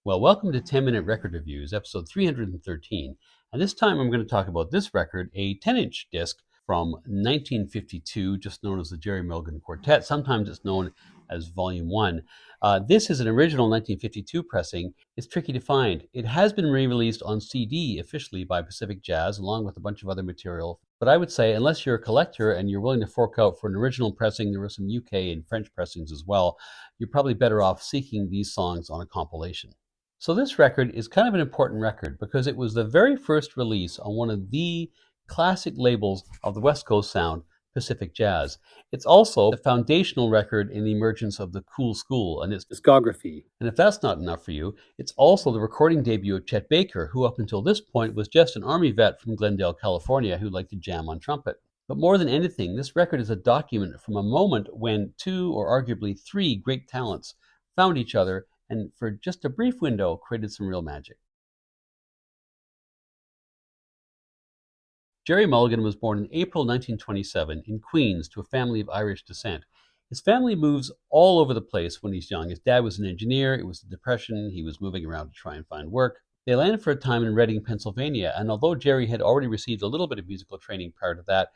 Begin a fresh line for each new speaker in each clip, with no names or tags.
Well, welcome to 10-Minute Record Reviews, episode 313. And this time I'm going to talk about this record, a 10-inch disc from 1952, just known as the Gerry Mulligan Quartet. Sometimes it's known as Volume 1. This is an original 1952 pressing. It's tricky to find. It has been re-released on CD officially by Pacific Jazz, along with a bunch of other material. But I would say, unless you're a collector and you're willing to fork out for an original pressing, there were some UK and French pressings as well, you're probably better off seeking these songs on a compilation. So this record is kind of an important record because it was the very first release on one of the classic labels of the West Coast sound, Pacific Jazz. It's also the foundational record in the emergence of the cool school and its discography. And if that's not enough for you, it's also the recording debut of Chet Baker, who up until this point was just an Army vet from Glendale, California, who liked to jam on trumpet. But more than anything, this record is a document from a moment when two or arguably three great talents found each other and for just a brief window created some real magic. Gerry Mulligan was born in April 1927 in Queens to a family of Irish descent. His family moves all over the place when he's young. His dad was an engineer, it was the Depression, he was moving around to try and find work. They landed for a time in Reading, Pennsylvania, and although Gerry had already received a little bit of musical training prior to that,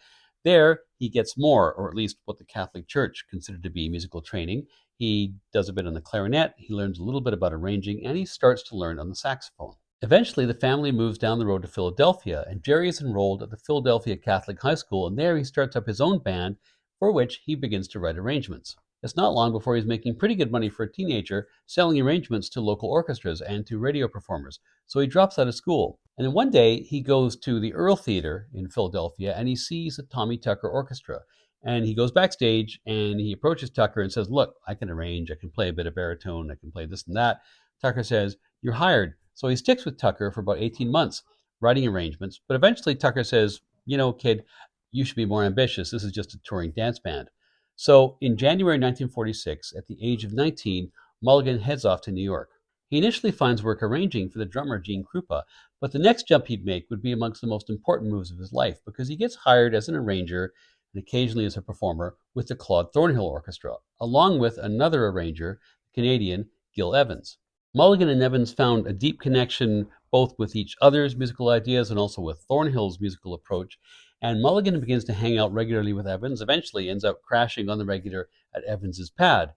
there he gets more, or at least what the Catholic Church considered to be musical training. He does a bit on the clarinet, he learns a little bit about arranging, and he starts to learn on the saxophone. Eventually, the family moves down the road to Philadelphia, and Gerry is enrolled at the Philadelphia Catholic High School, and there he starts up his own band, for which he begins to write arrangements. It's not long before he's making pretty good money for a teenager, selling arrangements to local orchestras and to radio performers, so he drops out of school. And then one day, he goes to the Earl Theater in Philadelphia, and he sees the Tommy Tucker Orchestra. And he goes backstage, and he approaches Tucker and says, "Look, I can arrange, I can play a bit of baritone, I can play this and that." Tucker says, "You're hired." So he sticks with Tucker for about 18 months, writing arrangements. But eventually Tucker says, "You know, kid, you should be more ambitious. This is just a touring dance band." So in January 1946, at the age of 19, Mulligan heads off to New York. He initially finds work arranging for the drummer Gene Krupa, but the next jump he'd make would be amongst the most important moves of his life because he gets hired as an arranger and occasionally as a performer with the Claude Thornhill Orchestra, along with another arranger, the Canadian Gil Evans. Mulligan and Evans found a deep connection both with each other's musical ideas and also with Thornhill's musical approach, and Mulligan begins to hang out regularly with Evans, eventually ends up crashing on the regular at Evans's pad,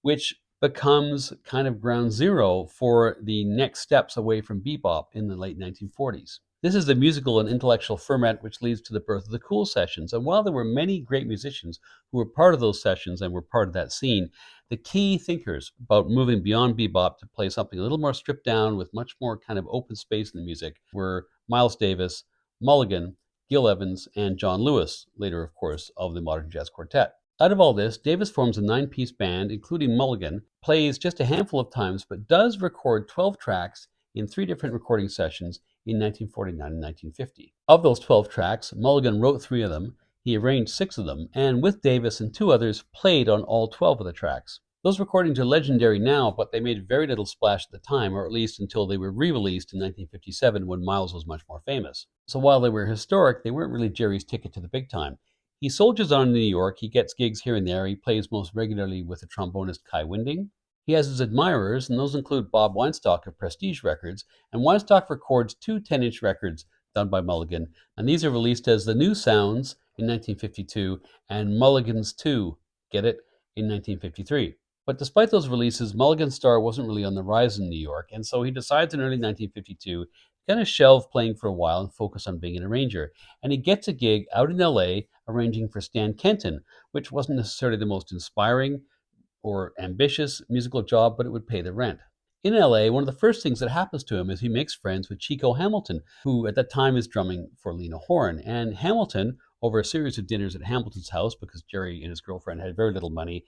which becomes kind of ground zero for the next steps away from bebop in the late 1940s. This is the musical and intellectual ferment which leads to the birth of the Cool Sessions. And while there were many great musicians who were part of those sessions and were part of that scene, the key thinkers about moving beyond bebop to play something a little more stripped down with much more kind of open space in the music were Miles Davis, Mulligan, Gil Evans, and John Lewis, later, of course, of the Modern Jazz Quartet. Out of all this, Davis forms a 9-piece band, including Mulligan, plays just a handful of times, but does record 12 tracks in 3 different recording sessions in 1949 and 1950. Of those 12 tracks, Mulligan wrote 3 of them, he arranged 6 of them, and with Davis and 2 others, played on all 12 of the tracks. Those recordings are legendary now, but they made very little splash at the time, or at least until they were re-released in 1957 when Miles was much more famous. So while they were historic, they weren't really Gerry's ticket to the big time. He soldiers on in New York, he gets gigs here and there, he plays most regularly with the trombonist Kai Winding. He has his admirers, and those include Bob Weinstock of Prestige Records, and Weinstock records 2 10-inch records done by Mulligan, and these are released as The New Sounds in 1952 and Mulligan's 2, get it, in 1953. But despite those releases, Mulligan's star wasn't really on the rise in New York, and so he decides in early 1952 to kind of shelve playing for a while and focus on being an arranger. And he gets a gig out in LA arranging for Stan Kenton, which wasn't necessarily the most inspiring or ambitious musical job, but it would pay the rent. In LA, one of the first things that happens to him is he makes friends with Chico Hamilton, who at that time is drumming for Lena Horne. And Hamilton, over a series of dinners at Hamilton's house, because Gerry and his girlfriend had very little money,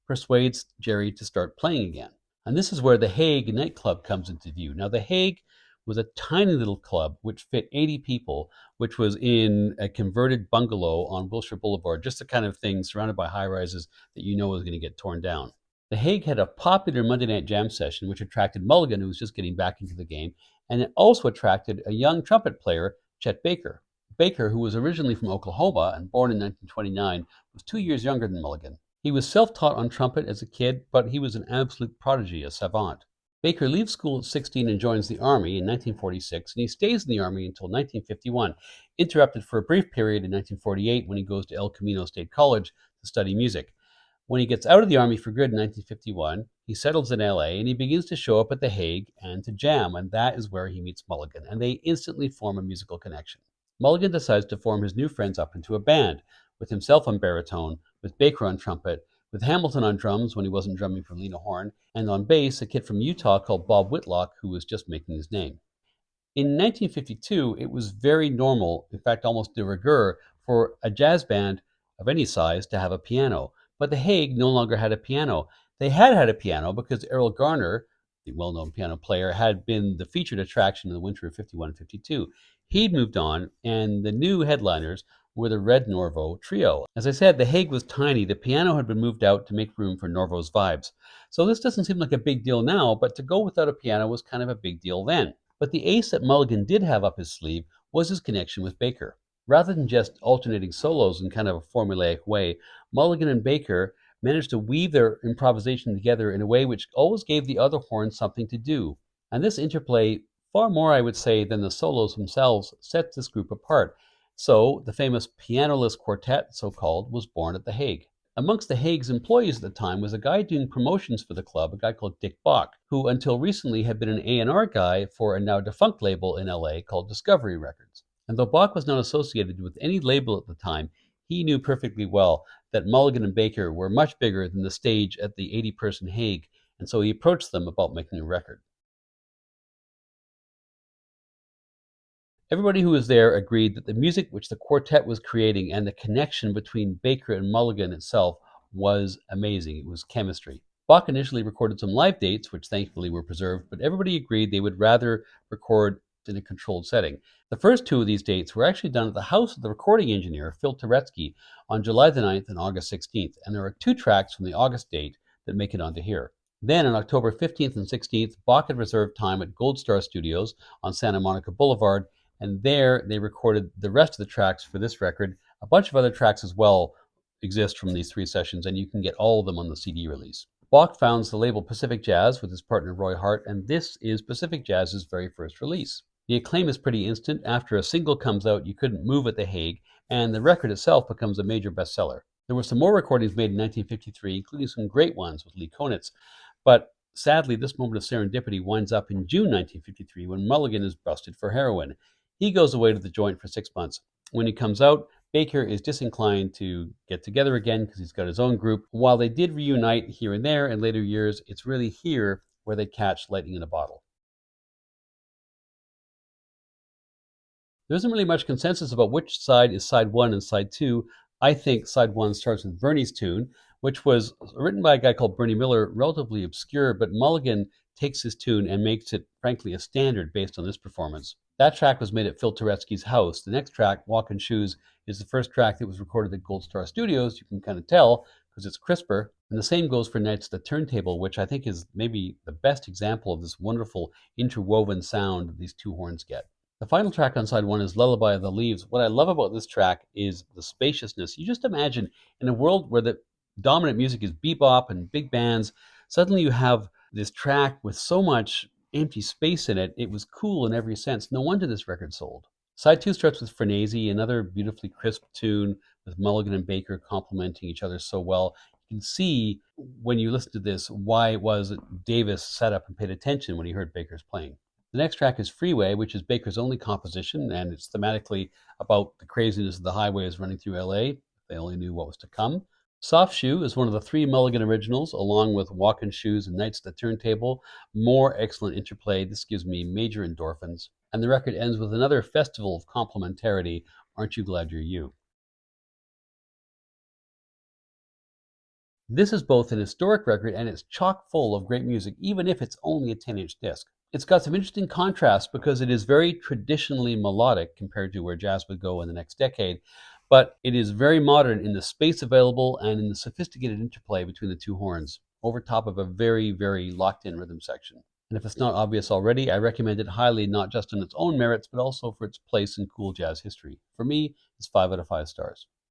persuades Gerry to start playing again. And this is where the Hague nightclub comes into view. Now, the Hague was a tiny little club which fit 80 people, which was in a converted bungalow on Wilshire Boulevard, just the kind of thing surrounded by high-rises that you know was going to get torn down. The Hague had a popular Monday night jam session, which attracted Mulligan, who was just getting back into the game, and it also attracted a young trumpet player, Chet Baker. Baker, who was originally from Oklahoma and born in 1929, was 2 years younger than Mulligan. He was self-taught on trumpet as a kid, but he was an absolute prodigy, a savant. Baker leaves school at 16 and joins the Army in 1946, and he stays in the Army until 1951, interrupted for a brief period in 1948 when he goes to El Camino State College to study music. When he gets out of the Army for good in 1951, he settles in LA and he begins to show up at The Hague and to jam, and that is where he meets Mulligan, and they instantly form a musical connection. Mulligan decides to form his new friends up into a band, with himself on baritone, with Baker on trumpet, with Hamilton on drums when he wasn't drumming for Lena Horne, and on bass, a kid from Utah called Bob Whitlock, who was just making his name. In 1952, it was very normal, in fact, almost de rigueur, for a jazz band of any size to have a piano. But The Hague no longer had a piano. They had a piano because Errol Garner, the well known piano player, had been the featured attraction in the winter of 51 and 52. He'd moved on, and the new headliners were the Red Norvo Trio. As I said, The Hague was tiny. The piano had been moved out to make room for Norvo's vibes. So this doesn't seem like a big deal now, but to go without a piano was kind of a big deal then. But the ace that Mulligan did have up his sleeve was his connection with Baker. Rather than just alternating solos in kind of a formulaic way, Mulligan and Baker managed to weave their improvisation together in a way which always gave the other horns something to do. And this interplay, far more I would say than the solos themselves, sets this group apart. So the famous pianoless quartet, so called, was born at The Hague. Amongst The Hague's employees at the time was a guy doing promotions for the club, a guy called Dick Bach, who until recently had been an A&R guy for a now defunct label in LA called Discovery Records. And though Bach was not associated with any label at the time, he knew perfectly well that Mulligan and Baker were much bigger than the stage at the 80-person Hague, and so he approached them about making a record. Everybody who was there agreed that the music which the quartet was creating and the connection between Baker and Mulligan itself was amazing. It was chemistry. Bach initially recorded some live dates, which thankfully were preserved, but everybody agreed they would rather record in a controlled setting. The first two of these dates were actually done at the house of the recording engineer, Phil Turetsky, on July the 9th and August 16th, and there are two tracks from the August date that make it onto here. Then on October 15th and 16th, Bach had reserved time at Gold Star Studios on Santa Monica Boulevard, and there they recorded the rest of the tracks for this record. A bunch of other tracks as well exist from these three sessions, and you can get all of them on the CD release. Bach founds the label Pacific Jazz with his partner Roy Hart, and this is Pacific Jazz's very first release. The acclaim is pretty instant. After a single comes out, You Couldn't Move at The Hague, and the record itself becomes a major bestseller. There were some more recordings made in 1953, including some great ones with Lee Konitz, but sadly, this moment of serendipity winds up in June 1953 when Mulligan is busted for heroin. He goes away to the joint for 6 months. When he comes out, Baker is disinclined to get together again because he's got his own group. While they did reunite here and there in later years, it's really here where they catch lightning in a bottle. There isn't really much consensus about which side is side one and side two. I think side one starts with Bernie's tune, which was written by a guy called Bernie Miller, relatively obscure, but Mulligan takes his tune and makes it, frankly, a standard based on this performance. That track was made at Phil Turetsky's house. The next track, Walkin' Shoes, is the first track that was recorded at Gold Star Studios. You can kind of tell because it's crisper. And the same goes for Nights at the Turntable, which I think is maybe the best example of this wonderful interwoven sound that these two horns get. The final track on side one is Lullaby of the Leaves. What I love about this track is the spaciousness. You just imagine in a world where the dominant music is bebop and big bands, suddenly you have this track with so much empty space in it. It was cool in every sense. No wonder this record sold. Side two starts with Frenazy, another beautifully crisp tune with Mulligan and Baker complementing each other so well. You can see when you listen to this why it was that Davis sat up and paid attention when he heard Baker's playing. The next track is Freeway, which is Baker's only composition, and it's thematically about the craziness of the highways running through LA. If they only knew what was to come. Soft Shoe is one of the three Mulligan originals, along with Walkin' Shoes and Nights at the Turntable. More excellent interplay. This gives me major endorphins. And the record ends with another festival of complementarity. Aren't You Glad You're You? This is both an historic record and it's chock full of great music, even if it's only a 10-inch disc. It's got some interesting contrasts because it is very traditionally melodic compared to where jazz would go in the next decade, but it is very modern in the space available and in the sophisticated interplay between the two horns, over top of a very, very locked-in rhythm section. And if it's not obvious already, I recommend it highly, not just on its own merits, but also for its place in cool jazz history. For me, it's 5 out of 5 stars.